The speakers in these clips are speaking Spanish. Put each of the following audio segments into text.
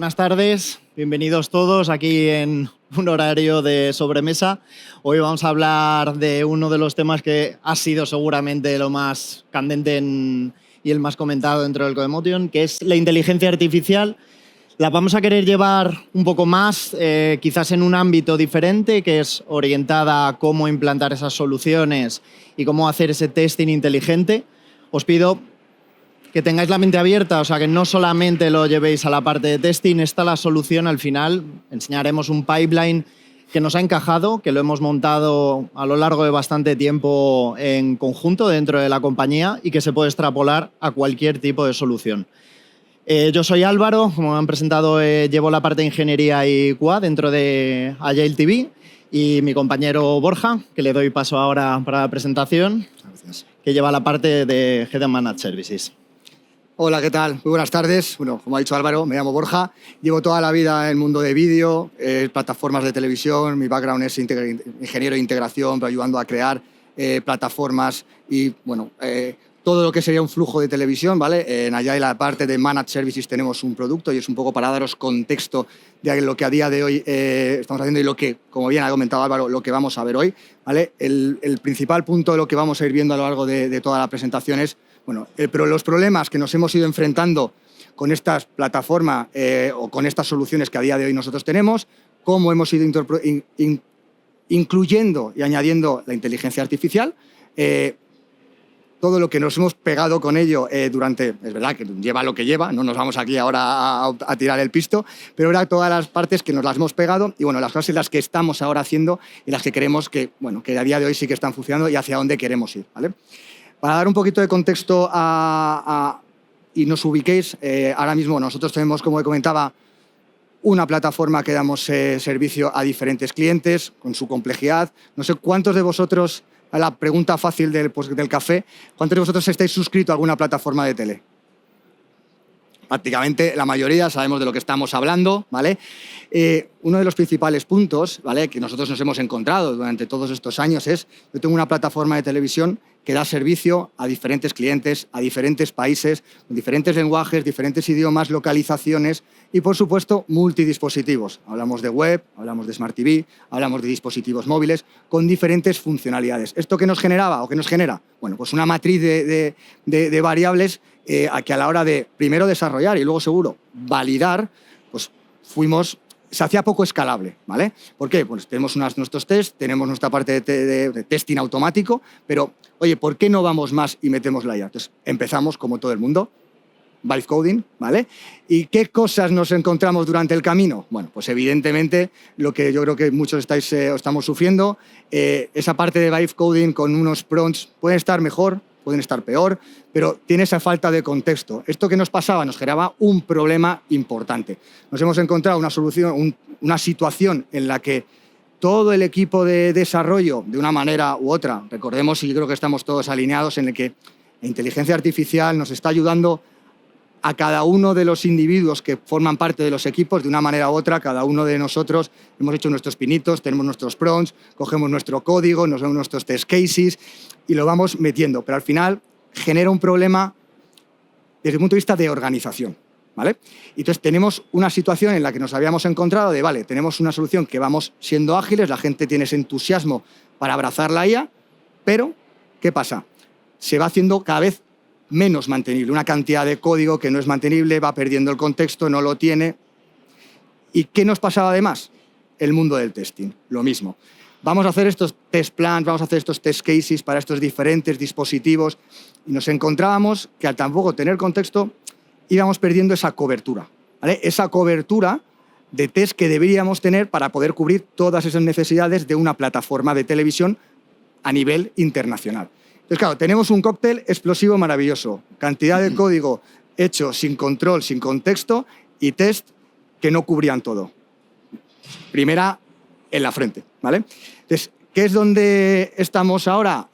Buenas tardes, bienvenidos todos aquí en un horario de sobremesa. Hoy vamos a hablar de uno de los temas que ha sido seguramente lo más candente y el más comentado dentro del Codemotion, que es la inteligencia artificial. La vamos a querer llevar un poco más, quizás en un ámbito diferente, que es orientada a cómo implantar esas soluciones y cómo hacer ese testing inteligente. Os pido que tengáis la mente abierta, o sea, que no solamente lo llevéis a la parte de testing. Esta la solución al final. Enseñaremos un pipeline que nos ha encajado, que lo hemos montado a lo largo de bastante tiempo en conjunto dentro de la compañía y que se puede extrapolar a cualquier tipo de solución. Yo soy Álvaro, como me han presentado, llevo la parte de ingeniería y QA dentro de Agile TV, y mi compañero Borja, que le doy paso ahora para la presentación, Gracias. Que lleva la parte de Head and Managed Services. Hola, ¿qué tal? Muy buenas tardes. Bueno, como ha dicho Álvaro, me llamo Borja. Llevo toda la vida en el mundo de vídeo, plataformas de televisión. Mi background es ingeniero de integración, pero ayudando a crear plataformas y, bueno, todo lo que sería un flujo de televisión, ¿vale? En allá en la parte de Managed Services tenemos un producto y es un poco para daros contexto de lo que a día de hoy estamos haciendo y lo que, como bien ha comentado Álvaro, lo que vamos a ver hoy, ¿vale? El principal punto de lo que vamos a ir viendo a lo largo de toda la presentación es, bueno, los problemas que nos hemos ido enfrentando con estas plataformas o con estas soluciones que a día de hoy nosotros tenemos, cómo hemos ido incluyendo y añadiendo la inteligencia artificial, todo lo que nos hemos pegado con ello durante, es verdad que lleva lo que lleva, no nos vamos aquí ahora a tirar el pisto, pero era todas las partes que nos las hemos pegado y, bueno, las cosas en las que estamos ahora haciendo y las que creemos que, bueno, que a día de hoy sí que están funcionando y hacia dónde queremos ir, ¿vale? Para dar un poquito de contexto y nos ubiquéis, ahora mismo nosotros tenemos, como comentaba, una plataforma que damos servicio a diferentes clientes con su complejidad. No sé cuántos de vosotros, a la pregunta fácil del café, ¿cuántos de vosotros estáis suscritos a alguna plataforma de tele? Prácticamente la mayoría sabemos de lo que estamos hablando, ¿vale? Uno de los principales puntos, ¿vale?, que nosotros nos hemos encontrado durante todos estos años es: yo tengo una plataforma de televisión que da servicio a diferentes clientes, a diferentes países, con diferentes lenguajes, diferentes idiomas, localizaciones y, por supuesto, multidispositivos. Hablamos de web, hablamos de Smart TV, hablamos de dispositivos móviles con diferentes funcionalidades. ¿Esto qué nos generaba o qué nos genera? Bueno, pues una matriz de variables a que a la hora de, primero, desarrollar y luego, seguro, validar, pues se hacía poco escalable, ¿vale? ¿Por qué? Pues tenemos nuestros tests, tenemos nuestra parte de testing automático, pero, oye, ¿por qué no vamos más y metemos la IA? Entonces, empezamos, como todo el mundo, Vibe Coding, ¿vale? ¿Y qué cosas nos encontramos durante el camino? Bueno, pues evidentemente lo que yo creo que muchos estamos sufriendo, esa parte de Vibe Coding con unos prompts pueden estar mejor, pueden estar peor, pero tiene esa falta de contexto. Esto que nos pasaba nos generaba un problema importante. Nos hemos encontrado una situación en la que todo el equipo de desarrollo, de una manera u otra, recordemos, y yo creo que estamos todos alineados, en el que la inteligencia artificial nos está ayudando a cada uno de los individuos que forman parte de los equipos, de una manera u otra. Cada uno de nosotros hemos hecho nuestros pinitos, tenemos nuestros prompts, cogemos nuestro código, nos vemos nuestros test cases y lo vamos metiendo. Pero al final genera un problema desde el punto de vista de organización, ¿vale? Entonces tenemos una situación en la que nos habíamos encontrado de, vale, tenemos una solución que vamos siendo ágiles, la gente tiene ese entusiasmo para abrazar la IA, pero ¿qué pasa? Se va haciendo cada vez menos mantenible, una cantidad de código que no es mantenible, va perdiendo el contexto, no lo tiene. ¿Y qué nos pasaba además? El mundo del testing, lo mismo. Vamos a hacer estos test plans, vamos a hacer estos test cases para estos diferentes dispositivos y nos encontrábamos que, al tampoco tener contexto, íbamos perdiendo esa cobertura, ¿vale? Esa cobertura de test que deberíamos tener para poder cubrir todas esas necesidades de una plataforma de televisión a nivel internacional. Entonces, claro, tenemos un cóctel explosivo maravilloso, cantidad de código hecho sin control, sin contexto y test que no cubrían todo. Primera en la frente, ¿vale? Entonces, ¿qué es donde estamos ahora?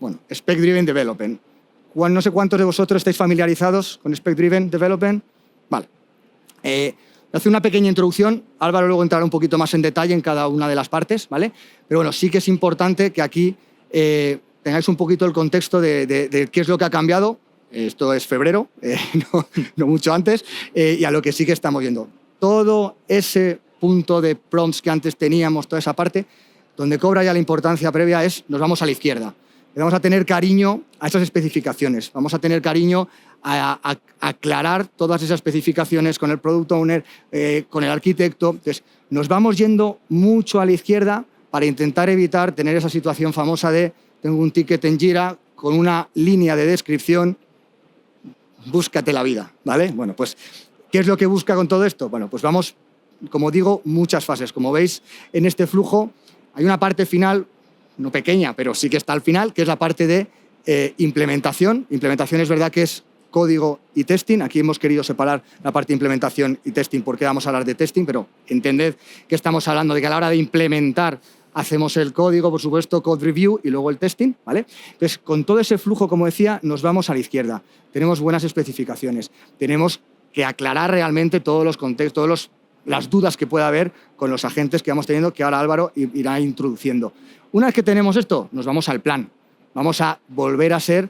Bueno, Spec Driven Development. No sé cuántos de vosotros estáis familiarizados con Spec Driven Development. Vale. Hace una pequeña introducción. Álvaro luego entrará un poquito más en detalle en cada una de las partes, ¿vale? Pero bueno, sí que es importante que aquí tengáis un poquito el contexto de qué es lo que ha cambiado. Esto es febrero, no mucho antes, y a lo que sí que estamos viendo. todo ese punto de prompts que antes teníamos, toda esa parte, donde cobra ya la importancia previa nos vamos a la izquierda. Le vamos a tener cariño a esas especificaciones, vamos a tener cariño a aclarar todas esas especificaciones con el product owner, con el arquitecto. Entonces, nos vamos yendo mucho a la izquierda para intentar evitar tener esa situación famosa de tengo un ticket en Jira con una línea de descripción, búscate la vida, ¿vale? Bueno, pues, ¿qué es lo que busca con todo esto? Bueno, pues vamos, como digo, muchas fases. Como veis, en este flujo hay una parte final, no pequeña, pero sí que está al final, que es la parte de implementación. Implementación es verdad que es código y testing. Aquí hemos querido separar la parte de implementación y testing porque vamos a hablar de testing, pero entended que estamos hablando de que a la hora de implementar hacemos el código, por supuesto, code review y luego el testing, ¿vale? Entonces, con todo ese flujo, como decía, nos vamos a la izquierda. Tenemos buenas especificaciones. Tenemos que aclarar realmente todos los contextos, las dudas que pueda haber con los agentes que vamos teniendo, que ahora Álvaro irá introduciendo. Una vez que tenemos esto, nos vamos al plan. Vamos a volver a ser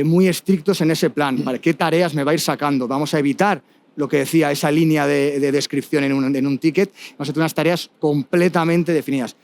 muy estrictos en ese plan. ¿Vale? ¿Qué tareas me va a ir sacando? Vamos a evitar lo que decía, esa línea de descripción en un ticket. Vamos a tener unas tareas completamente definidas.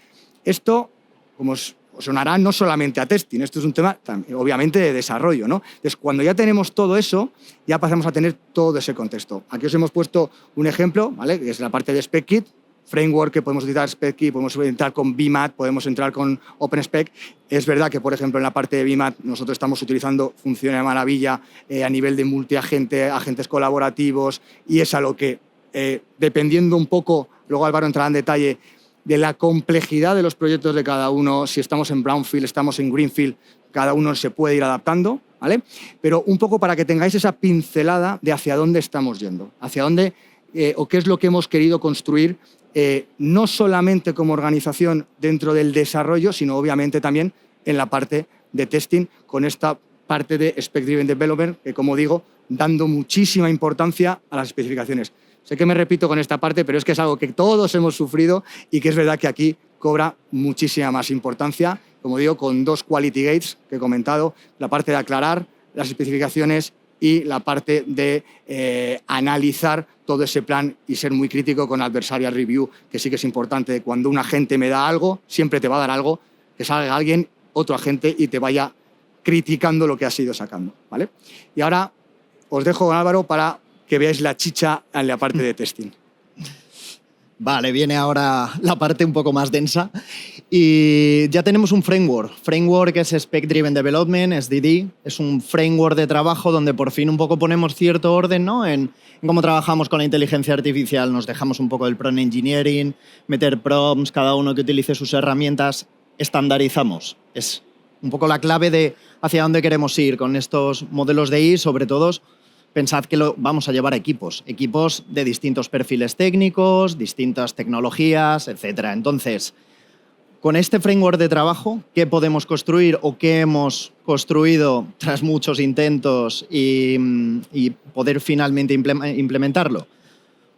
Esto, como os sonará, no solamente a testing, esto es un tema, obviamente, de desarrollo, ¿no? Entonces, cuando ya tenemos todo eso, ya pasamos a tener todo ese contexto. Aquí os hemos puesto un ejemplo, ¿vale? Que es la parte de SpecKit, framework que podemos utilizar SpecKit, podemos entrar con BMAT, podemos entrar con OpenSpec. Es verdad que, por ejemplo, en la parte de BMAT nosotros estamos utilizando funciona de maravilla a nivel de multiagente, agentes colaborativos, y es a lo que, dependiendo un poco, luego Álvaro entrará en detalle, de la complejidad de los proyectos de cada uno, si estamos en brownfield, estamos en greenfield, cada uno se puede ir adaptando, ¿vale? Pero un poco para que tengáis esa pincelada de hacia dónde estamos yendo, hacia dónde o qué es lo que hemos querido construir, no solamente como organización dentro del desarrollo, sino obviamente también en la parte de testing, con esta parte de Spec Driven Development, que, como digo, dando muchísima importancia a las especificaciones. Sé que me repito con esta parte, pero es que es algo que todos hemos sufrido y que es verdad que aquí cobra muchísima más importancia, como digo, con 2 quality gates que he comentado, la parte de aclarar las especificaciones y la parte de analizar todo ese plan y ser muy crítico con adversarial review, que sí que es importante. Cuando un agente me da algo, siempre te va a dar algo, que salga alguien, otro agente, y te vaya criticando lo que has ido sacando, ¿vale? Y ahora os dejo con Álvaro para que veáis la chicha en la parte de testing. Vale, viene ahora la parte un poco más densa. Y ya tenemos un framework. Framework es Spec Driven Development, SDD. Es un framework de trabajo donde por fin un poco ponemos cierto orden, ¿no? en cómo trabajamos con la inteligencia artificial. Nos dejamos un poco del prompt engineering, meter prompts, cada uno que utilice sus herramientas. Estandarizamos. Es un poco la clave de hacia dónde queremos ir con estos modelos de I, sobre todo. Pensad que lo vamos a llevar a equipos de distintos perfiles técnicos, distintas tecnologías, etc. Entonces, con este framework de trabajo, ¿qué podemos construir o qué hemos construido tras muchos intentos y poder finalmente implementarlo?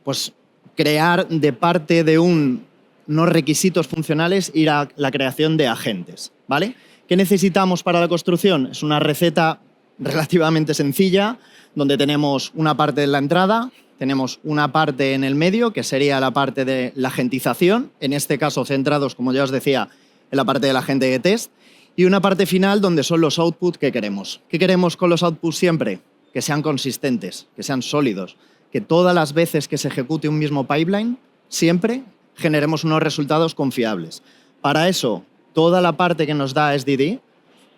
Pues crear de parte de unos requisitos funcionales ir a la creación de agentes, ¿vale? ¿Qué necesitamos para la construcción? Es una receta relativamente sencilla, donde tenemos una parte de la entrada, tenemos una parte en el medio, que sería la parte de la agentización, en este caso centrados, como ya os decía, en la parte del agente de test, y una parte final donde son los outputs que queremos. ¿Qué queremos con los outputs siempre? Que sean consistentes, que sean sólidos, que todas las veces que se ejecute un mismo pipeline, siempre generemos unos resultados confiables. Para eso, toda la parte que nos da SDD,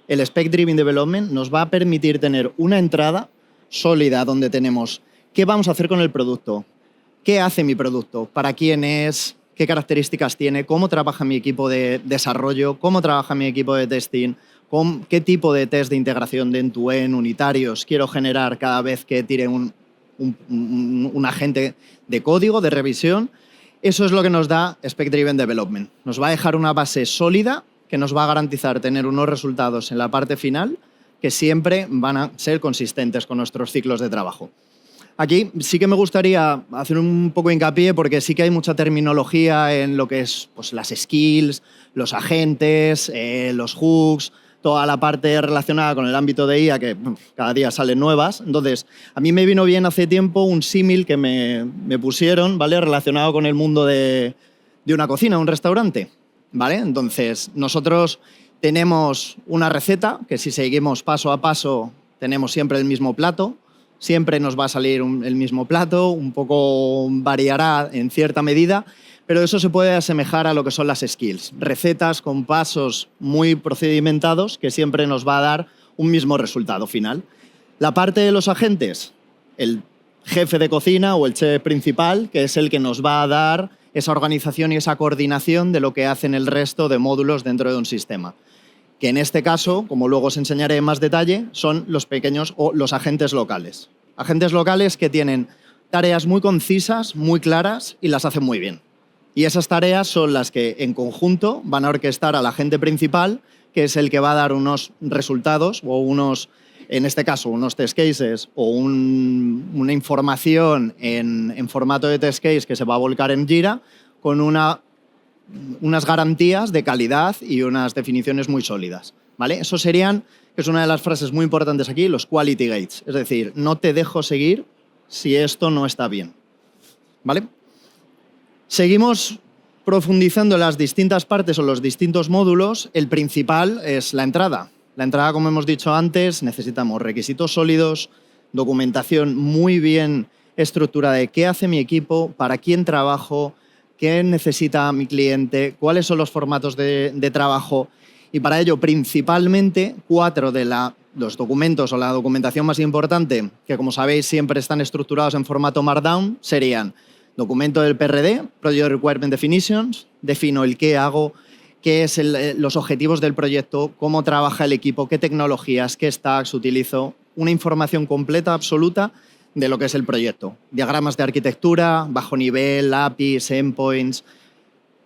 el Spec Driven Development, nos va a permitir tener una entrada sólida donde tenemos qué vamos a hacer con el producto, qué hace mi producto, para quién es, qué características tiene, cómo trabaja mi equipo de desarrollo, cómo trabaja mi equipo de testing, qué tipo de test de integración de end-to-end unitarios quiero generar cada vez que tire un agente de código, de revisión. Eso es lo que nos da Spec Driven Development. Nos va a dejar una base sólida que nos va a garantizar tener unos resultados en la parte final que siempre van a ser consistentes con nuestros ciclos de trabajo. Aquí sí que me gustaría hacer un poco de hincapié porque sí que hay mucha terminología en lo que es pues, las skills, los agentes, los hooks, toda la parte relacionada con el ámbito de IA, que cada día salen nuevas. Entonces, a mí me vino bien hace tiempo un símil que me pusieron, ¿vale? Relacionado con el mundo de una cocina, un restaurante, ¿vale? Entonces, nosotros tenemos una receta que si seguimos paso a paso tenemos siempre el mismo plato, siempre nos va a salir el mismo plato, un poco variará en cierta medida, pero eso se puede asemejar a lo que son las skills, recetas con pasos muy procedimentados que siempre nos va a dar un mismo resultado final. La parte de los agentes, el jefe de cocina o el chef principal, que es el que nos va a dar esa organización y esa coordinación de lo que hacen el resto de módulos dentro de un sistema, que en este caso, como luego os enseñaré en más detalle, son los pequeños o los agentes locales. Agentes locales que tienen tareas muy concisas, muy claras y las hacen muy bien. Y esas tareas son las que en conjunto van a orquestar al agente principal, que es el que va a dar unos resultados o unos, en este caso, unos test cases o una información en formato de test case que se va a volcar en Jira con unas garantías de calidad y unas definiciones muy sólidas, ¿vale? Eso serían, que es una de las frases muy importantes aquí, los quality gates. Es decir, no te dejo seguir si esto no está bien, ¿vale? Seguimos profundizando en las distintas partes o los distintos módulos. El principal es la entrada. La entrada, como hemos dicho antes, necesitamos requisitos sólidos, documentación muy bien estructurada de qué hace mi equipo, para quién trabajo, qué necesita mi cliente, cuáles son los formatos de trabajo. Y para ello, principalmente, 4 de los documentos o la documentación más importante, que como sabéis siempre están estructurados en formato Markdown, serían documento del PRD, Project Requirement Definitions, defino el qué hago, qué es los objetivos del proyecto, cómo trabaja el equipo, qué tecnologías, qué stacks utilizo, una información completa, absoluta, de lo que es el proyecto. Diagramas de arquitectura, bajo nivel, APIs, endpoints,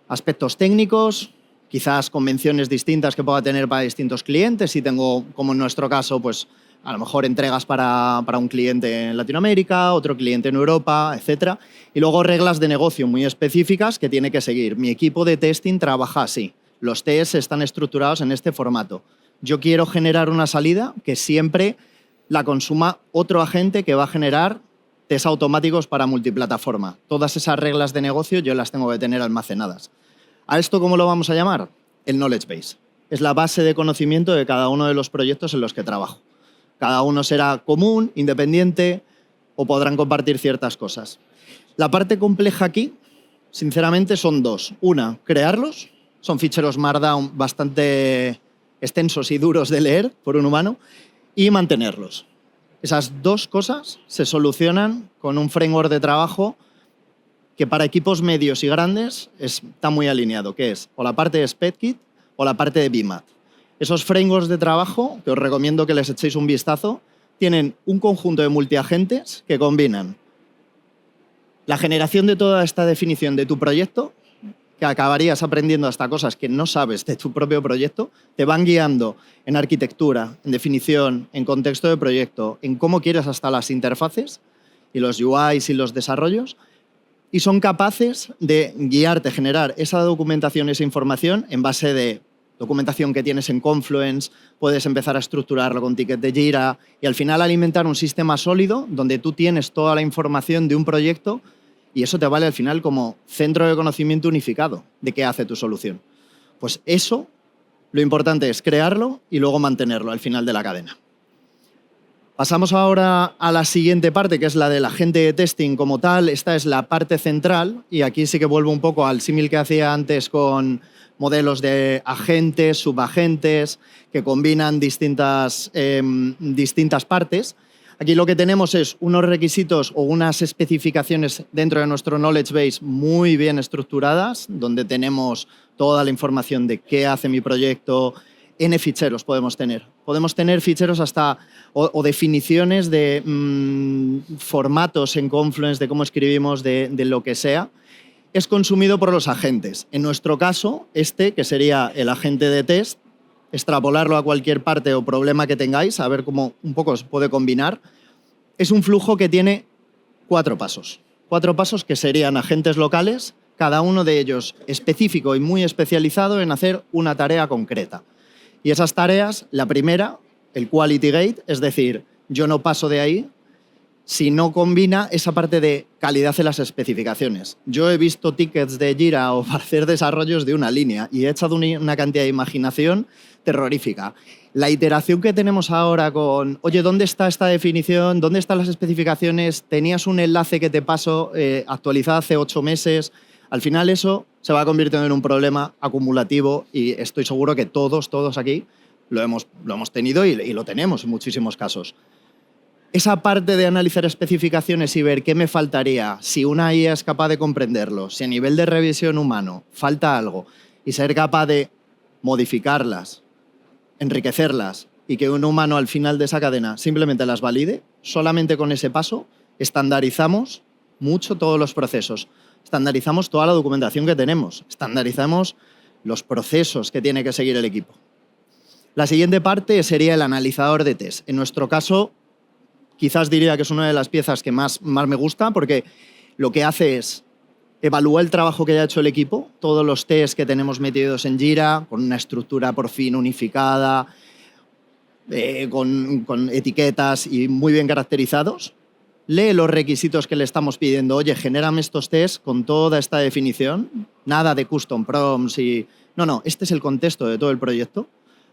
aspectos técnicos, quizás convenciones distintas que pueda tener para distintos clientes. Si tengo, como en nuestro caso, pues a lo mejor entregas para un cliente en Latinoamérica, otro cliente en Europa, etc. Y luego reglas de negocio muy específicas que tiene que seguir. Mi equipo de testing trabaja así. Los tests están estructurados en este formato. Yo quiero generar una salida que siempre la consuma otro agente que va a generar test automáticos para multiplataforma. Todas esas reglas de negocio yo las tengo que tener almacenadas. ¿A esto cómo lo vamos a llamar? El knowledge base. Es la base de conocimiento de cada uno de los proyectos en los que trabajo. Cada uno será común, independiente o podrán compartir ciertas cosas. La parte compleja aquí, sinceramente, son 2. Una, crearlos. Son ficheros Markdown bastante extensos y duros de leer por un humano. Y mantenerlos. Esas 2 cosas se solucionan con un framework de trabajo que para equipos medios y grandes está muy alineado, que es o la parte de SpedKit o la parte de BMAT. Esos frameworks de trabajo, que os recomiendo que les echéis un vistazo, tienen un conjunto de multiagentes que combinan la generación de toda esta definición de tu proyecto, que acabarías aprendiendo hasta cosas que no sabes de tu propio proyecto, te van guiando en arquitectura, en definición, en contexto de proyecto, en cómo quieres hasta las interfaces y los UIs y los desarrollos, y son capaces de guiarte, generar esa documentación, esa información en base de documentación que tienes en Confluence, puedes empezar a estructurarlo con tickets de Jira y al final alimentar un sistema sólido donde tú tienes toda la información de un proyecto y eso te vale al final como centro de conocimiento unificado de qué hace tu solución. Pues eso, lo importante es crearlo y luego mantenerlo al final de la cadena. Pasamos ahora a la siguiente parte, que es la del agente de testing como tal. Esta es la parte central y aquí sí que vuelvo un poco al símil que hacía antes con modelos de agentes, subagentes, que combinan distintas partes. Aquí lo que tenemos es unos requisitos o unas especificaciones dentro de nuestro knowledge base muy bien estructuradas, donde tenemos toda la información de qué hace mi proyecto. N ficheros podemos tener. Podemos tener ficheros hasta o definiciones de formatos en Confluence, de cómo escribimos, de lo que sea. Es consumido por los agentes. En nuestro caso, que sería el agente de test, extrapolarlo a cualquier parte o problema que tengáis, a ver cómo un poco se puede combinar, es un flujo que tiene 4 pasos. 4 pasos que serían agentes locales, cada uno de ellos específico y muy especializado en hacer una tarea concreta. Y esas tareas, la primera, el quality gate, es decir, yo no paso de ahí si no combina esa parte de calidad en las especificaciones. Yo he visto tickets de Jira o para hacer desarrollos de una línea y he echado una cantidad de imaginación terrorífica. La iteración que tenemos ahora con, oye, ¿dónde está esta definición? ¿Dónde están las especificaciones? Tenías un enlace que te paso actualizado hace 8 meses. Al final eso se va convirtiendo en un problema acumulativo y estoy seguro que todos aquí lo hemos tenido y lo tenemos en muchísimos casos. Esa parte de analizar especificaciones y ver qué me faltaría, si una IA es capaz de comprenderlo, si a nivel de revisión humano falta algo y ser capaz de modificarlas, enriquecerlas y que un humano al final de esa cadena simplemente las valide, solamente con ese paso estandarizamos mucho todos los procesos, estandarizamos toda la documentación que tenemos, estandarizamos los procesos que tiene que seguir el equipo. La siguiente parte sería el analizador de test. En nuestro caso, quizás diría que es una de las piezas que más me gusta porque lo que hace es evaluar el trabajo que haya hecho el equipo, todos los tests que tenemos metidos en Jira, con una estructura por fin unificada, con etiquetas y muy bien caracterizados. Lee los requisitos que le estamos pidiendo. Oye, genérame estos tests con toda esta definición. Nada de custom prompts y... No, este es el contexto de todo el proyecto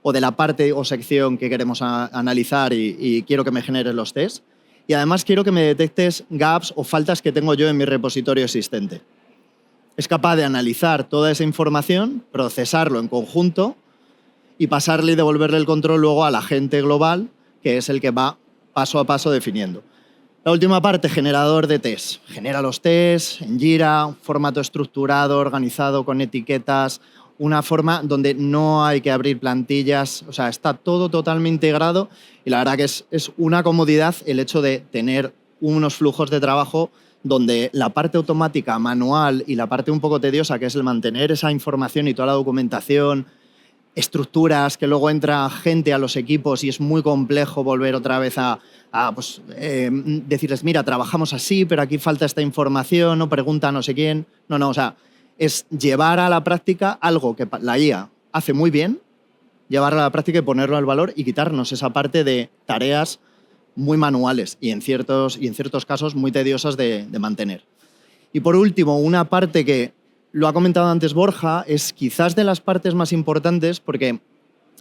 o de la parte o sección que queremos analizar y quiero que me generes los tests. Y además quiero que me detectes gaps o faltas que tengo yo en mi repositorio existente. Es capaz de analizar toda esa información, procesarlo en conjunto y pasarle y devolverle el control luego al agente global, que es el que va paso a paso definiendo. La última parte, generador de test. Genera los tests en Jira, un formato estructurado, organizado con etiquetas, una forma donde no hay que abrir plantillas, o sea, está todo totalmente integrado y la verdad que es una comodidad el hecho de tener unos flujos de trabajo donde la parte automática, manual y la parte un poco tediosa, que es el mantener esa información y toda la documentación, estructuras, que luego entra gente a los equipos y es muy complejo volver otra vez a decirles, mira, trabajamos así, pero aquí falta esta información, no pregunta a no sé quién. No, o sea, es llevar a la práctica algo que la IA hace muy bien, llevarlo a la práctica y ponerlo al valor y quitarnos esa parte de tareas muy manuales y en ciertos casos muy tediosas de mantener. Y por último, una parte que lo ha comentado antes Borja, es quizás de las partes más importantes porque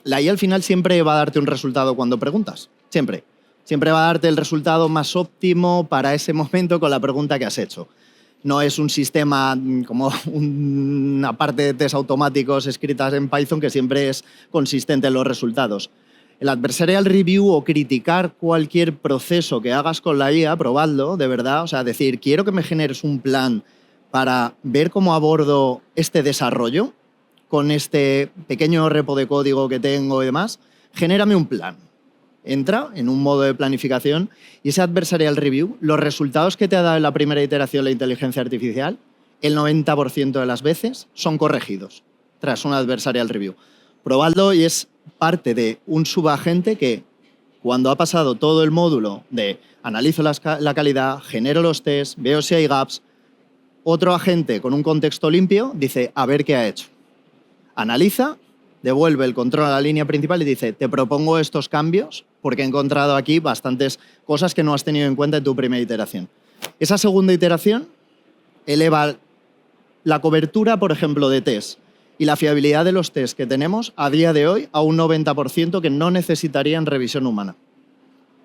la IA al final siempre va a darte un resultado cuando preguntas, siempre. Siempre va a darte el resultado más óptimo para ese momento con la pregunta que has hecho. No es un sistema como una parte de test automáticos escritas en Python que siempre es consistente en los resultados. El adversarial review o criticar cualquier proceso que hagas con la IA, probadlo, de verdad. O sea, decir, quiero que me generes un plan para ver cómo abordo este desarrollo con este pequeño repo de código que tengo y demás. Genérame un plan. Entra en un modo de planificación y ese adversarial review, los resultados que te ha dado en la primera iteración la inteligencia artificial, el 90% de las veces son corregidos tras un adversarial review. Probadlo y es parte de un subagente que cuando ha pasado todo el módulo de analizo la calidad, genero los tests, veo si hay gaps, otro agente con un contexto limpio dice a ver qué ha hecho. Analiza, devuelve el control a la línea principal y dice te propongo estos cambios porque he encontrado aquí bastantes cosas que no has tenido en cuenta en tu primera iteración. Esa segunda iteración eleva la cobertura, por ejemplo, de test y la fiabilidad de los test que tenemos a día de hoy a un 90% que no necesitarían revisión humana.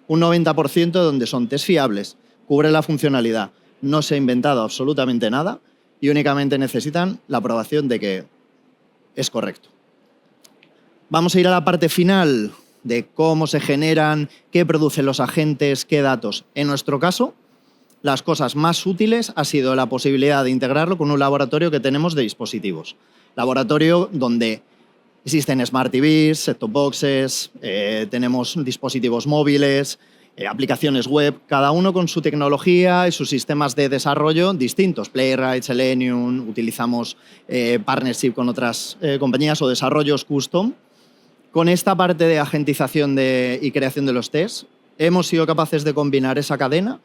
Un 90% donde son test fiables, cubre la funcionalidad, no se ha inventado absolutamente nada y únicamente necesitan la aprobación de que es correcto. Vamos a ir a la parte final de cómo se generan, qué producen los agentes, qué datos. En nuestro caso, las cosas más útiles ha sido la posibilidad de integrarlo con un laboratorio que tenemos de dispositivos. Laboratorio donde existen Smart TVs, set-top boxes, tenemos dispositivos móviles, aplicaciones web, cada uno con su tecnología y sus sistemas de desarrollo distintos. Playwright, Selenium, utilizamos partnership con otras compañías o desarrollos custom. Con esta parte de agentización y creación de los tests, hemos sido capaces de combinar esa cadena,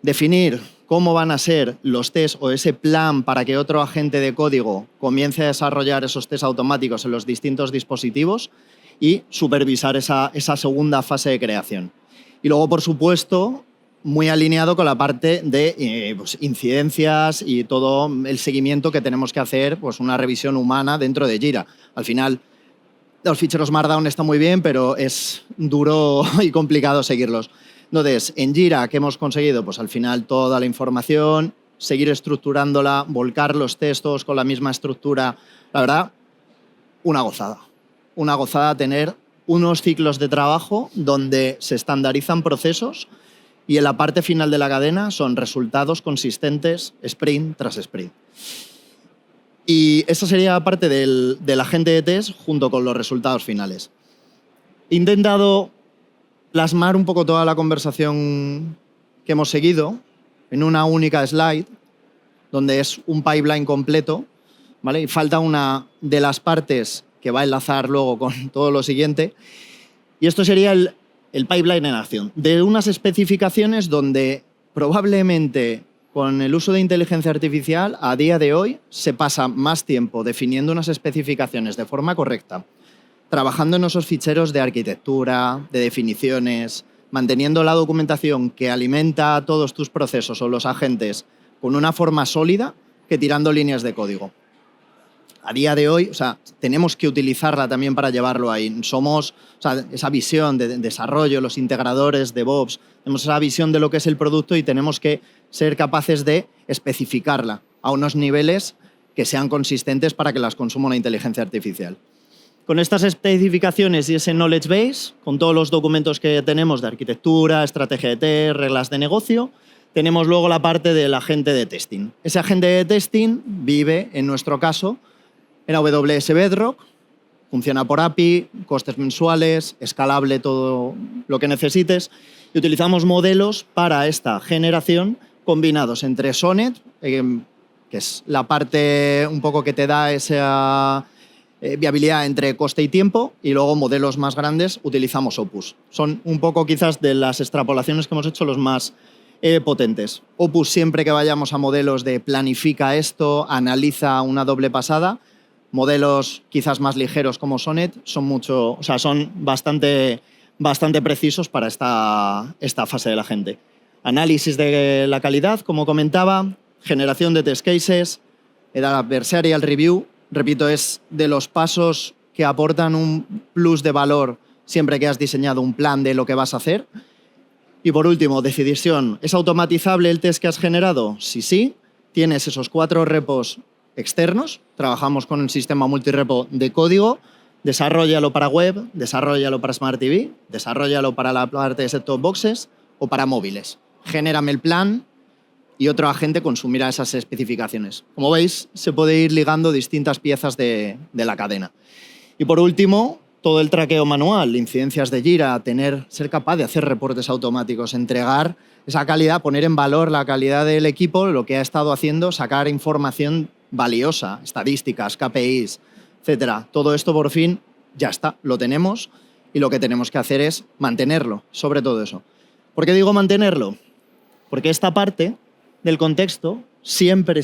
definir cómo van a ser los tests o ese plan para que otro agente de código comience a desarrollar esos tests automáticos en los distintos dispositivos y supervisar esa segunda fase de creación. Y luego, por supuesto, muy alineado con la parte de pues, incidencias y todo el seguimiento que tenemos que hacer, pues una revisión humana dentro de Jira. Al final, los ficheros Markdown están muy bien, pero es duro y complicado seguirlos. Entonces, en Jira, ¿qué hemos conseguido? Pues al final toda la información, seguir estructurándola, volcar los textos con la misma estructura. La verdad, una gozada. Una gozada tener unos ciclos de trabajo donde se estandarizan procesos y en la parte final de la cadena son resultados consistentes sprint tras sprint. Y esa sería parte del agente de test junto con los resultados finales. He intentado plasmar un poco toda la conversación que hemos seguido en una única slide, donde es un pipeline completo, ¿vale? Y falta una de las partes que va a enlazar luego con todo lo siguiente. Y esto sería el pipeline en acción, de unas especificaciones donde probablemente con el uso de inteligencia artificial, a día de hoy, se pasa más tiempo definiendo unas especificaciones de forma correcta, trabajando en esos ficheros de arquitectura, de definiciones, manteniendo la documentación que alimenta todos tus procesos o los agentes con una forma sólida, que tirando líneas de código. A día de hoy, o sea, tenemos que utilizarla también para llevarlo ahí. Somos, o sea, esa visión de desarrollo, los integradores, DevOps, tenemos esa visión de lo que es el producto y tenemos que ser capaces de especificarla a unos niveles que sean consistentes para que las consuma una inteligencia artificial. Con estas especificaciones y ese knowledge base, con todos los documentos que tenemos de arquitectura, estrategia de test, reglas de negocio, tenemos luego la parte del agente de testing. Ese agente de testing vive, en nuestro caso, en AWS Bedrock, funciona por API, costes mensuales, escalable todo lo que necesites. Y utilizamos modelos para esta generación combinados entre Sonnet, que es la parte un poco que te da esa viabilidad entre coste y tiempo, y luego modelos más grandes utilizamos Opus. Son un poco quizás de las extrapolaciones que hemos hecho los más potentes. Opus, siempre que vayamos a modelos de planifica esto, analiza una doble pasada. Modelos quizás más ligeros como Sonnet son bastante precisos para esta fase de la gente. Análisis de la calidad, como comentaba, generación de test cases, el adversarial review, repito, es de los pasos que aportan un plus de valor siempre que has diseñado un plan de lo que vas a hacer. Y por último, decisión, ¿es automatizable el test que has generado? Sí. Tienes esos 4 repos externos, trabajamos con el sistema multirepo de código, desarróllalo para web, desarróllalo para Smart TV, desarróllalo para la parte de set-top boxes o para móviles. Genérame el plan y otro agente consumirá esas especificaciones. Como veis, se puede ir ligando distintas piezas de la cadena. Y por último, todo el traqueo manual, incidencias de Jira, ser capaz de hacer reportes automáticos, entregar esa calidad, poner en valor la calidad del equipo, lo que ha estado haciendo, sacar información valiosa, estadísticas, KPIs, etcétera. Todo esto por fin ya está, lo tenemos y lo que tenemos que hacer es mantenerlo, sobre todo eso. ¿Por qué digo mantenerlo? Porque esta parte del contexto siempre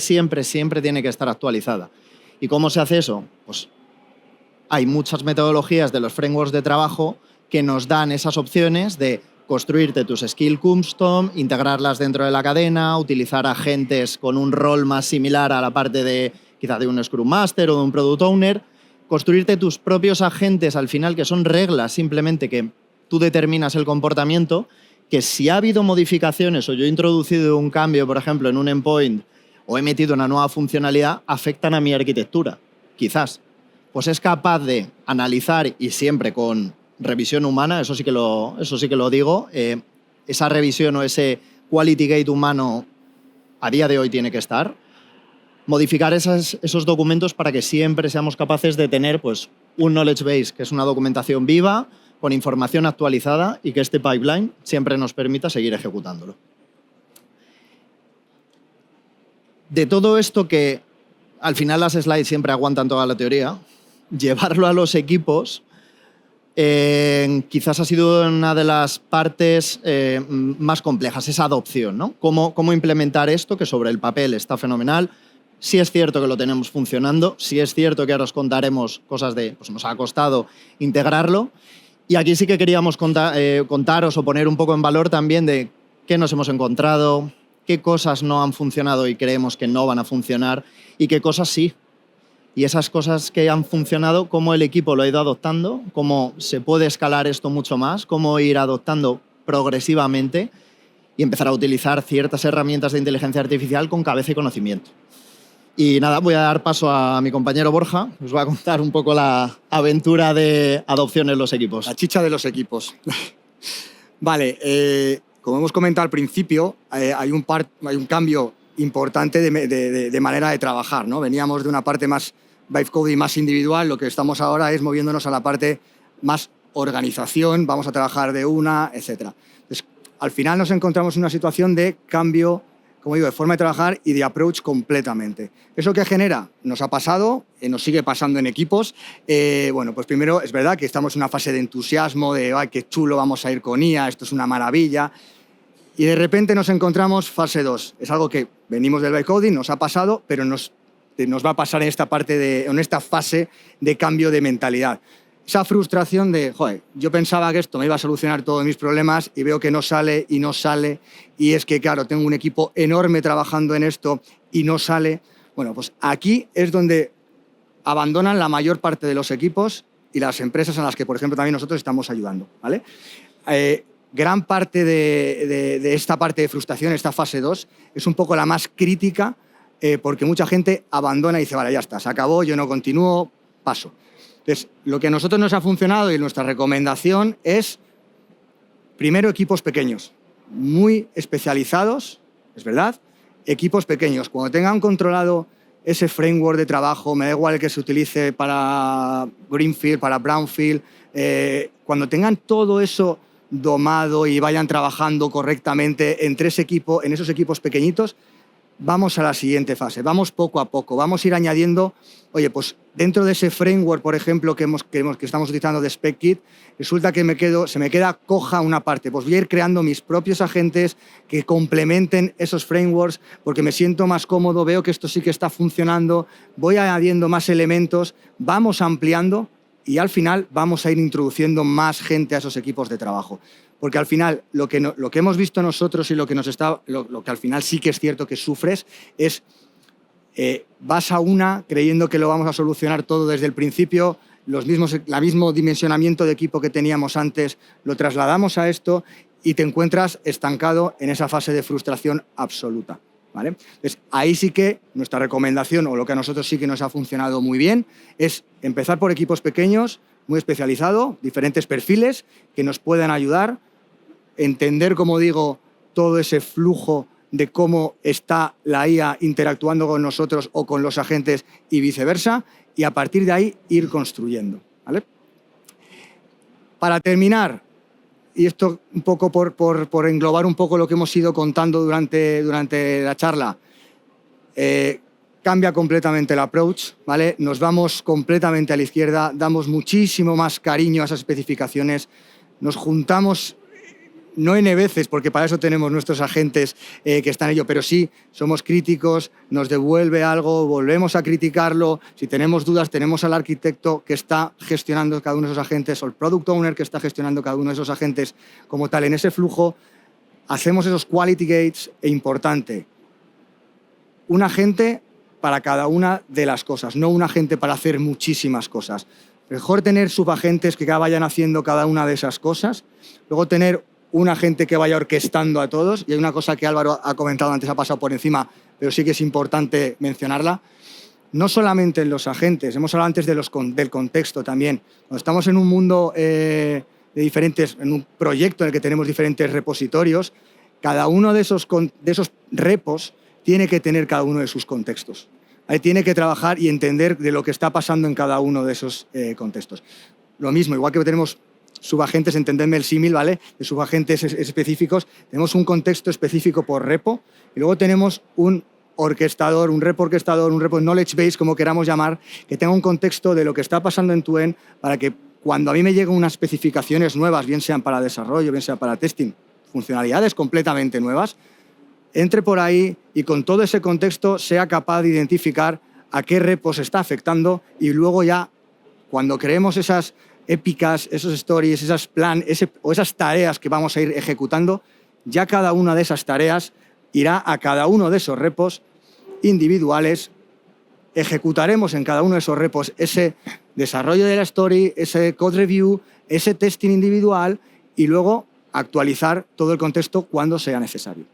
tiene que estar actualizada. ¿Y cómo se hace eso? Pues hay muchas metodologías de los frameworks de trabajo que nos dan esas opciones de construirte tus skills custom, integrarlas dentro de la cadena, utilizar agentes con un rol más similar a la parte de quizá de un Scrum Master o de un Product Owner, construirte tus propios agentes al final, que son reglas simplemente que tú determinas el comportamiento, que si ha habido modificaciones o yo he introducido un cambio, por ejemplo, en un endpoint o he metido una nueva funcionalidad, afectan a mi arquitectura, quizás. Pues es capaz de analizar y siempre con revisión humana, eso sí que lo digo, esa revisión o ese quality gate humano a día de hoy tiene que estar, modificar esos documentos para que siempre seamos capaces de tener pues, un knowledge base, que es una documentación viva, con información actualizada y que este pipeline siempre nos permita seguir ejecutándolo. De todo esto que al final las slides siempre aguantan toda la teoría, llevarlo a los equipos quizás ha sido una de las partes más complejas, esa adopción, ¿no? Cómo implementar esto, que sobre el papel está fenomenal, Sí es cierto que lo tenemos funcionando, sí es cierto que ahora os contaremos cosas de, pues nos ha costado integrarlo. Y aquí sí que queríamos contaros o poner un poco en valor también de qué nos hemos encontrado, qué cosas no han funcionado y creemos que no van a funcionar y qué cosas sí. Y esas cosas que han funcionado, cómo el equipo lo ha ido adoptando, cómo se puede escalar esto mucho más, cómo ir adoptando progresivamente y empezar a utilizar ciertas herramientas de inteligencia artificial con cabeza y conocimiento. Y nada, voy a dar paso a mi compañero Borja, os va a contar un poco la aventura de adopción en los equipos. La chicha de los equipos. Vale, como hemos comentado al principio, hay un cambio importante de manera de trabajar, ¿no? Veníamos de una parte más vibe coding, más individual, lo que estamos ahora es moviéndonos a la parte más organización, vamos a trabajar de una, etc. Entonces, al final nos encontramos en una situación de cambio, como digo, de forma de trabajar y de approach completamente. ¿Eso qué genera? Nos ha pasado, nos sigue pasando en equipos. Bueno, pues primero es verdad que estamos en una fase de entusiasmo, de ¡ay, qué chulo, vamos a ir con IA, esto es una maravilla! Y de repente nos encontramos fase 2. Es algo que venimos del vibe coding, nos ha pasado, pero nos va a pasar en esta fase de cambio de mentalidad. Esa frustración de, joder, yo pensaba que esto me iba a solucionar todos mis problemas y veo que no sale y no sale. Y es que, claro, tengo un equipo enorme trabajando en esto y no sale. Bueno, pues aquí es donde abandonan la mayor parte de los equipos y las empresas a las que, por ejemplo, también nosotros estamos ayudando, ¿vale? Gran parte de esta parte de frustración, esta fase 2, es un poco la más crítica porque mucha gente abandona y dice, vale, ya está, se acabó, yo no continúo, paso. Entonces, lo que a nosotros nos ha funcionado y nuestra recomendación es, primero, equipos pequeños, muy especializados, es verdad, equipos pequeños. Cuando tengan controlado ese framework de trabajo, me da igual el que se utilice para Greenfield, para Brownfield, cuando tengan todo eso domado y vayan trabajando correctamente en esos equipos pequeñitos, vamos a la siguiente fase, vamos poco a poco, vamos a ir añadiendo, oye, pues dentro de ese framework, por ejemplo, que estamos utilizando de SpecKit, resulta que se me queda coja una parte, pues voy a ir creando mis propios agentes que complementen esos frameworks porque me siento más cómodo, veo que esto sí que está funcionando, voy añadiendo más elementos, vamos ampliando y al final vamos a ir introduciendo más gente a esos equipos de trabajo. Porque al final lo que hemos visto nosotros y lo que al final sí que es cierto que sufres es vas a una creyendo que lo vamos a solucionar todo desde el principio, el mismo dimensionamiento de equipo que teníamos antes lo trasladamos a esto y te encuentras estancado en esa fase de frustración absoluta, ¿vale? Entonces, ahí sí que nuestra recomendación, o lo que a nosotros sí que nos ha funcionado muy bien, es empezar por equipos pequeños, muy especializados, diferentes perfiles que nos puedan ayudar, entender, como digo, todo ese flujo de cómo está la IA interactuando con nosotros o con los agentes y viceversa, y a partir de ahí ir construyendo, ¿vale? Para terminar, y esto un poco por englobar un poco lo que hemos ido contando durante la charla, cambia completamente el approach, ¿vale? Nos vamos completamente a la izquierda, damos muchísimo más cariño a esas especificaciones, nos juntamos no N veces, porque para eso tenemos nuestros agentes que están en ello, pero sí somos críticos, nos devuelve algo, volvemos a criticarlo. Si tenemos dudas, tenemos al arquitecto que está gestionando cada uno de esos agentes o el product owner que está gestionando cada uno de esos agentes como tal. En ese flujo hacemos esos quality gates e importante, un agente para cada una de las cosas, no un agente para hacer muchísimas cosas. Mejor tener subagentes que vayan haciendo cada una de esas cosas, luego tener un agente que vaya orquestando a todos. Y hay una cosa que Álvaro ha comentado antes, ha pasado por encima, pero sí que es importante mencionarla. No solamente en los agentes, hemos hablado antes del contexto también. Cuando estamos en un mundo en un proyecto en el que tenemos diferentes repositorios, cada uno de esos repos tiene que tener cada uno de sus contextos. Ahí tiene que trabajar y entender de lo que está pasando en cada uno de esos contextos. Lo mismo, igual que tenemos subagentes, entendedme el símil, ¿vale? De subagentes específicos, tenemos un contexto específico por repo y luego tenemos un orquestador, un repo knowledge base, como queramos llamar, que tenga un contexto de lo que está pasando en tu end para que cuando a mí me lleguen unas especificaciones nuevas, bien sean para desarrollo, bien sea para testing, funcionalidades completamente nuevas, entre por ahí y con todo ese contexto sea capaz de identificar a qué repos está afectando y luego ya, cuando creemos esas épicas, esos stories, o esas tareas que vamos a ir ejecutando, ya cada una de esas tareas irá a cada uno de esos repos individuales. Ejecutaremos en cada uno de esos repos ese desarrollo de la story, ese code review, ese testing individual y luego actualizar todo el contexto cuando sea necesario.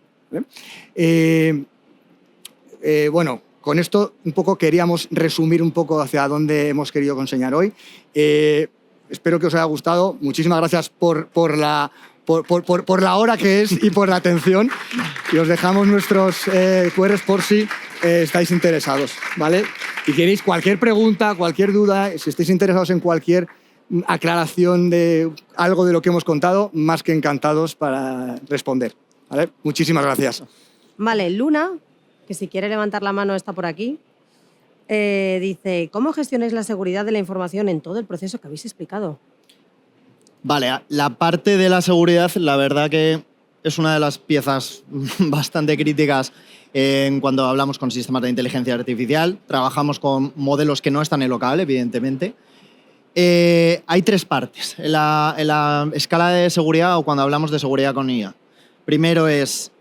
Bueno, con esto un poco queríamos resumir un poco hacia dónde hemos querido enseñar hoy. Espero que os haya gustado. Muchísimas gracias por la hora que es y por la atención. Y os dejamos nuestros QRs por si estáis interesados, ¿vale? Y queréis cualquier pregunta, cualquier duda, si estáis interesados en cualquier aclaración de algo de lo que hemos contado, más que encantados para responder, ¿vale? Muchísimas gracias. Vale, Luna, que si quiere levantar la mano está por aquí, dice, ¿cómo gestionáis la seguridad de la información en todo el proceso que habéis explicado? Vale, la parte de la seguridad, la verdad que es una de las piezas bastante críticas cuando hablamos con sistemas de inteligencia artificial. Trabajamos con modelos que no están en local, evidentemente. Hay tres partes en la escala de seguridad o cuando hablamos de seguridad con IA. Primero es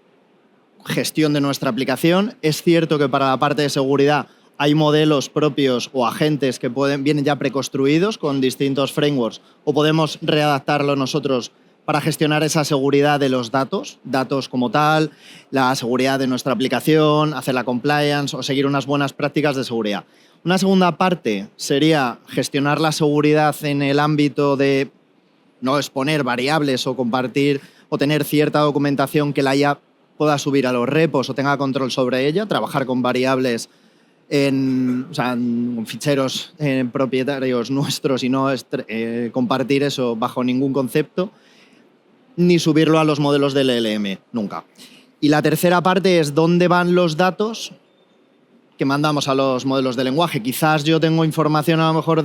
gestión de nuestra aplicación. Es cierto que para la parte de seguridad hay modelos propios o agentes que vienen ya preconstruidos con distintos frameworks o podemos readaptarlo nosotros para gestionar esa seguridad de los datos como tal, la seguridad de nuestra aplicación, hacer la compliance o seguir unas buenas prácticas de seguridad. Una segunda parte sería gestionar la seguridad en el ámbito de no exponer variables o compartir o tener cierta documentación que la IA pueda subir a los repos o tenga control sobre ella, trabajar con variables en ficheros propietarios nuestros y no compartir eso bajo ningún concepto, ni subirlo a los modelos del LLM, nunca. Y la tercera parte es dónde van los datos que mandamos a los modelos de lenguaje. Quizás yo tengo información a lo mejor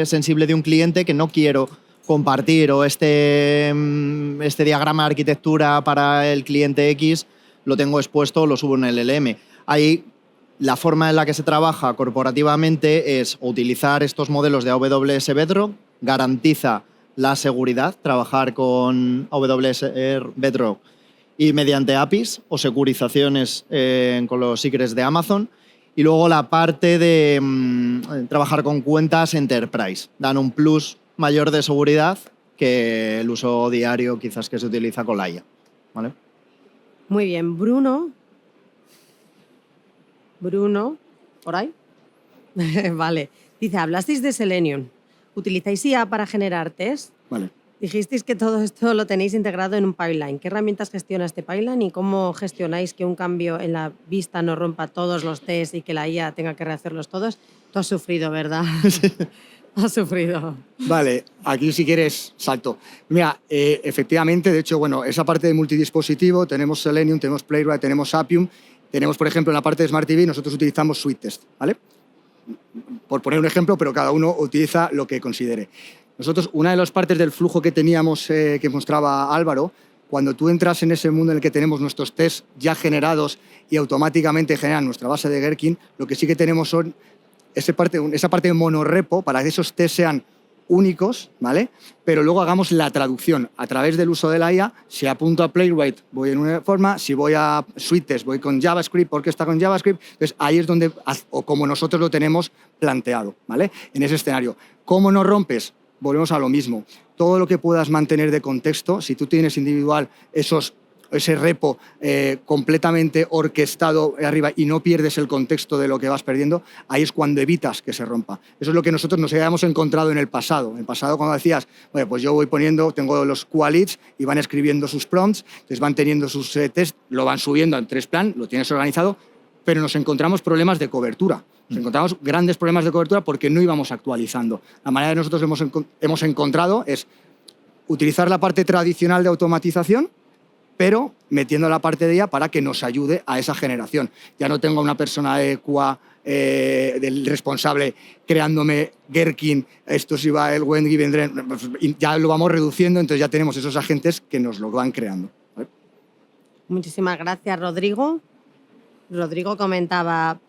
sensible de un cliente que no quiero compartir o este diagrama de arquitectura para el cliente X lo tengo expuesto o lo subo en el LLM. Ahí la forma en la que se trabaja corporativamente es utilizar estos modelos de AWS Bedrock, garantiza la seguridad, trabajar con AWS Bedrock y mediante APIs o securizaciones con los secrets de Amazon. Y luego la parte de trabajar con cuentas Enterprise. Dan un plus mayor de seguridad que el uso diario quizás que se utiliza con la IA. ¿Vale? Muy bien. Bruno, ¿por ahí? Vale. Dice, hablasteis de Selenium. ¿Utilizáis IA para generar test? Vale. Dijisteis que todo esto lo tenéis integrado en un pipeline. ¿Qué herramientas gestiona este pipeline y cómo gestionáis que un cambio en la vista no rompa todos los tests y que la IA tenga que rehacerlos todos? Tú has sufrido, ¿verdad? Sí. Has sufrido. Vale, aquí si quieres salto. Mira, efectivamente, de hecho, bueno, esa parte de multidispositivo, tenemos Selenium, tenemos Playwright, tenemos Appium, tenemos, por ejemplo, en la parte de Smart TV, nosotros utilizamos SweetTest, ¿vale? Por poner un ejemplo, pero cada uno utiliza lo que considere. Nosotros, una de las partes del flujo que teníamos, que mostraba Álvaro, cuando tú entras en ese mundo en el que tenemos nuestros tests ya generados y automáticamente generan nuestra base de Gherkin, lo que sí que tenemos son esa parte de monorepo para que esos tests sean únicos, ¿vale? Pero luego hagamos la traducción a través del uso de la IA. Si apunto a Playwright, voy en una forma. Si voy a SweetTest, voy con JavaScript porque está con JavaScript. Entonces, ahí es donde, o como nosotros lo tenemos planteado, ¿vale? En ese escenario. ¿Cómo no rompes? Volvemos a lo mismo. Todo lo que puedas mantener de contexto, si tú tienes individual ese repo completamente orquestado arriba y no pierdes el contexto de lo que vas perdiendo, ahí es cuando evitas que se rompa. Eso es lo que nosotros nos habíamos encontrado en el pasado. En el pasado, cuando decías, bueno, pues yo voy poniendo, tengo los qualits y van escribiendo sus prompts, entonces van teniendo sus tests, lo van subiendo en 3plan, lo tienes organizado, pero nos encontramos problemas de cobertura. Nos encontramos grandes problemas de cobertura porque no íbamos actualizando. La manera que nosotros hemos encontrado es utilizar la parte tradicional de automatización, pero metiendo la parte de ella para que nos ayude a esa generación. Ya no tengo a una persona de QA del responsable creándome Gherkin, esto si va el when given then, ya lo vamos reduciendo, entonces ya tenemos esos agentes que nos lo van creando. ¿Vale? Muchísimas gracias, Rodrigo. Rodrigo comentaba,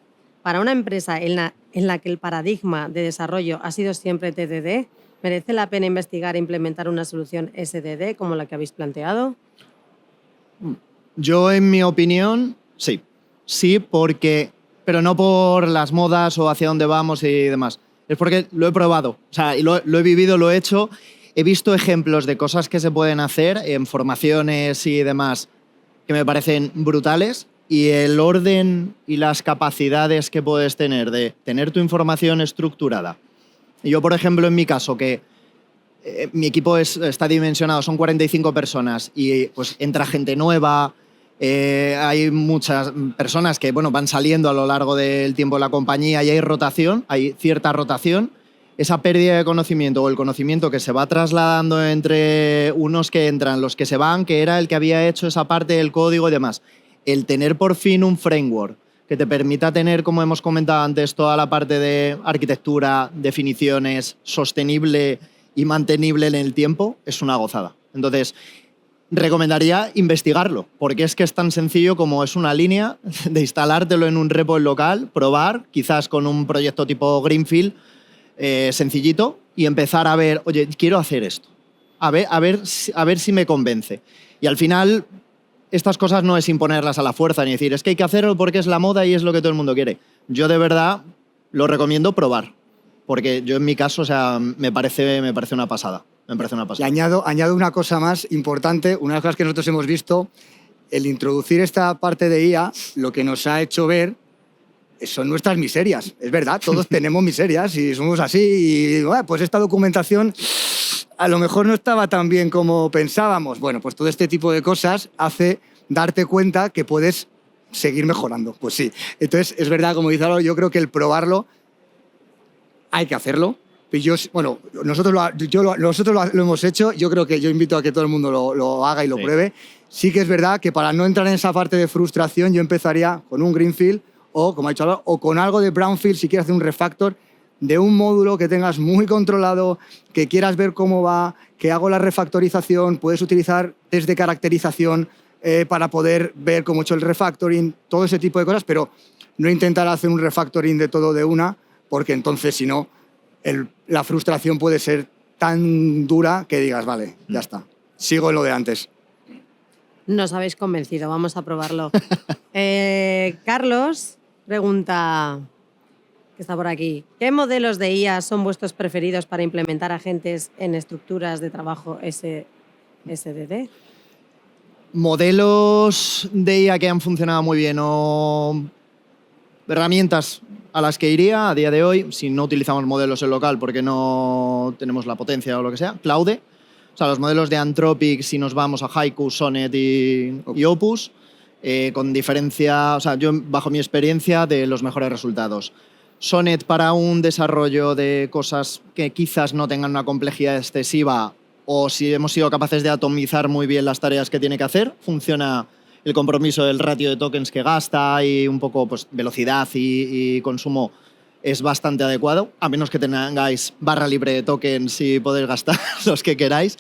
para una empresa en la que el paradigma de desarrollo ha sido siempre TDD, ¿merece la pena investigar e implementar una solución SDD como la que habéis planteado? Yo, en mi opinión, sí. Sí, pero no por las modas o hacia dónde vamos y demás. Es porque lo he probado. O sea, y lo he vivido, lo he hecho. He visto ejemplos de cosas que se pueden hacer en formaciones y demás que me parecen brutales. Y el orden y las capacidades que puedes tener de tener tu información estructurada. Yo, por ejemplo, en mi caso, que mi equipo está dimensionado, son 45 personas y pues entra gente nueva, hay muchas personas que van saliendo a lo largo del tiempo de la compañía y hay rotación, hay cierta rotación. Esa pérdida de conocimiento o el conocimiento que se va trasladando entre unos que entran, los que se van, que era el que había hecho esa parte del código y demás. El tener por fin un framework que te permita tener, como hemos comentado antes, toda la parte de arquitectura, definiciones, sostenible y mantenible en el tiempo, es una gozada. Entonces, recomendaría investigarlo, porque es que es tan sencillo como es una línea de instalártelo en un repo local, probar, quizás con un proyecto tipo Greenfield, sencillito, y empezar a ver, oye, quiero hacer esto, a ver si me convence. Y al final, estas cosas no es imponerlas a la fuerza, ni decir, es que hay que hacerlo porque es la moda y es lo que todo el mundo quiere. Yo de verdad lo recomiendo probar, porque yo en mi caso, o sea, me parece una pasada. Me parece una pasada. Y añado una cosa más importante, una de las cosas que nosotros hemos visto, el introducir esta parte de IA, lo que nos ha hecho ver son nuestras miserias. Es verdad, todos tenemos miserias y somos así. Y bueno, pues esta documentación a lo mejor no estaba tan bien como pensábamos. Bueno, pues todo este tipo de cosas hace darte cuenta que puedes seguir mejorando. Pues sí. Entonces, es verdad, como dice Álvaro, yo creo que el probarlo hay que hacerlo. Nosotros lo hemos hecho. Yo creo que yo invito a que todo el mundo lo haga y lo pruebe. Sí que es verdad que para no entrar en esa parte de frustración, yo empezaría con un Greenfield o, como ha dicho Álvaro, o con algo de Brownfield si quieres hacer un refactor de un módulo que tengas muy controlado, que quieras ver cómo va, que hago la refactorización, puedes utilizar test de caracterización para poder ver cómo he hecho el refactoring, todo ese tipo de cosas, pero no intentar hacer un refactoring de todo de una, porque entonces, si no, la frustración puede ser tan dura que digas, vale, ya está, sigo en lo de antes. Nos habéis convencido, vamos a probarlo. Carlos pregunta, que está por aquí, ¿qué modelos de IA son vuestros preferidos para implementar agentes en estructuras de trabajo SDD? Modelos de IA que han funcionado muy bien o herramientas a las que iría a día de hoy, si no utilizamos modelos en local porque no tenemos la potencia o lo que sea, Claude. O sea, los modelos de Anthropic, si nos vamos a Haiku, Sonnet y Opus, con diferencia, o sea, yo bajo mi experiencia, de los mejores resultados. Sonnet para un desarrollo de cosas que quizás no tengan una complejidad excesiva o si hemos sido capaces de atomizar muy bien las tareas que tiene que hacer, funciona el compromiso del ratio de tokens que gasta y un poco pues, velocidad y consumo es bastante adecuado, a menos que tengáis barra libre de tokens y podéis gastar los que queráis.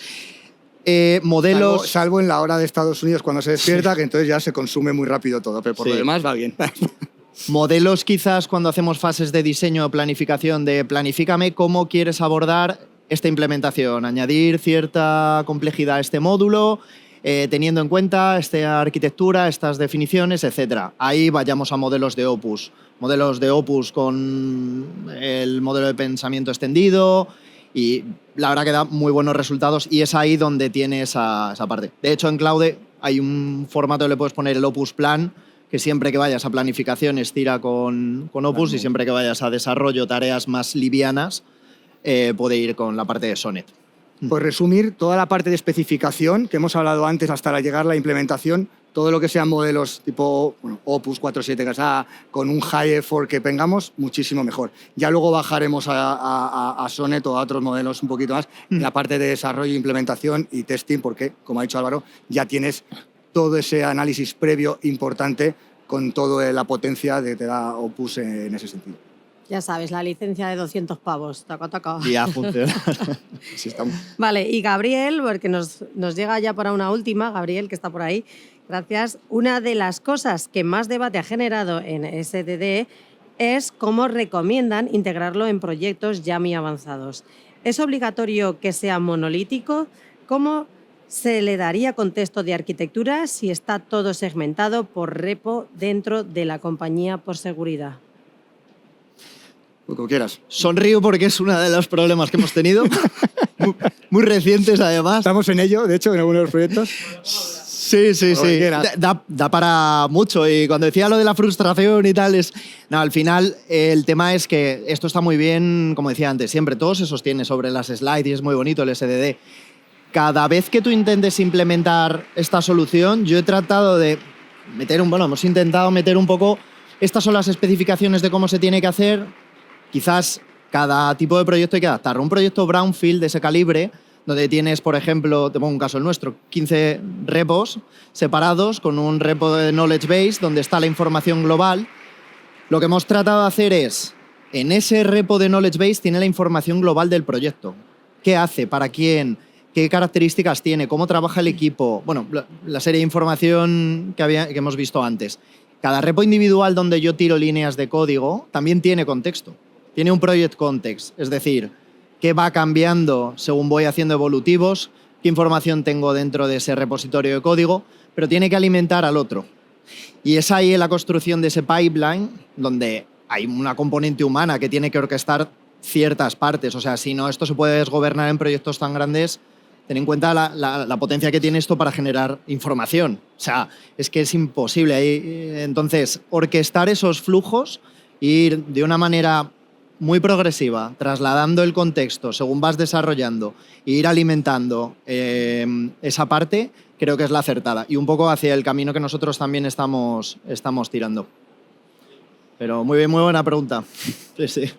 Modelos... Salvo en la hora de Estados Unidos cuando se despierta, que entonces ya se consume muy rápido todo, pero por lo demás va bien. Modelos quizás cuando hacemos fases de diseño o planificación, de planifícame cómo quieres abordar esta implementación, añadir cierta complejidad a este módulo, teniendo en cuenta esta arquitectura, estas definiciones, etc. Ahí vayamos a modelos de Opus. Modelos de Opus con el modelo de pensamiento extendido y la verdad que da muy buenos resultados y es ahí donde tiene esa parte. De hecho, en Claude hay un formato que le puedes poner el Opus Plan, que siempre que vayas a planificación estira con Opus y siempre que vayas a desarrollo, tareas más livianas, puede ir con la parte de Sonnet. Pues resumir, toda la parte de especificación que hemos hablado antes hasta llegar a la implementación, todo lo que sean modelos tipo Opus 4.7 que con un high effort que tengamos, muchísimo mejor. Ya luego bajaremos a Sonnet o a otros modelos un poquito más en la parte de desarrollo, implementación y testing, porque, como ha dicho Álvaro, ya tienes todo ese análisis previo importante con toda la potencia que te da Opus en ese sentido. Ya sabes, la licencia de 200 pavos. Taca, taca. Ya funciona. Así estamos. Vale, y Gabriel, porque nos llega ya para una última, Gabriel, que está por ahí, Gracias. Una de las cosas que más debate ha generado en SDD es cómo recomiendan integrarlo en proyectos ya muy avanzados. ¿Es obligatorio que sea monolítico? ¿Cómo se le daría contexto de arquitectura si está todo segmentado por repo dentro de la compañía por seguridad? Como quieras. Sonrío porque es uno de los problemas que hemos tenido, muy recientes además. Estamos en ello, de hecho, en algunos de los proyectos. Sí, sí, sí. Da para mucho. Y cuando decía lo de la frustración y tal, no, al final el tema es que esto está muy bien, como decía antes, siempre todo se sostiene sobre las slides y es muy bonito el SDD. Cada vez que tú intentes implementar esta solución, yo he tratado de hemos intentado meter un poco, estas son las especificaciones de cómo se tiene que hacer. Quizás cada tipo de proyecto hay que adaptar. Un proyecto brownfield de ese calibre, donde tienes, por ejemplo, te pongo un caso el nuestro, 15 repos separados con un repo de knowledge base donde está la información global. Lo que hemos tratado de hacer es, en ese repo de knowledge base tiene la información global del proyecto. ¿Qué hace? ¿Para quién? ¿Qué características tiene? ¿Cómo trabaja el equipo? Bueno, la serie de información que hemos visto antes. Cada repo individual donde yo tiro líneas de código también tiene contexto. Tiene un project context, es decir, qué va cambiando según voy haciendo evolutivos, qué información tengo dentro de ese repositorio de código, pero tiene que alimentar al otro. Y es ahí en la construcción de ese pipeline donde hay una componente humana que tiene que orquestar ciertas partes. O sea, si no, esto se puede desgobernar en proyectos tan grandes. Ten en cuenta la potencia que tiene esto para generar información. O sea, es que es imposible. Entonces, orquestar esos flujos e ir de una manera muy progresiva, trasladando el contexto según vas desarrollando e ir alimentando esa parte, creo que es la acertada. Y un poco hacia el camino que nosotros también estamos tirando. Pero muy bien, muy buena pregunta. Sí, sí.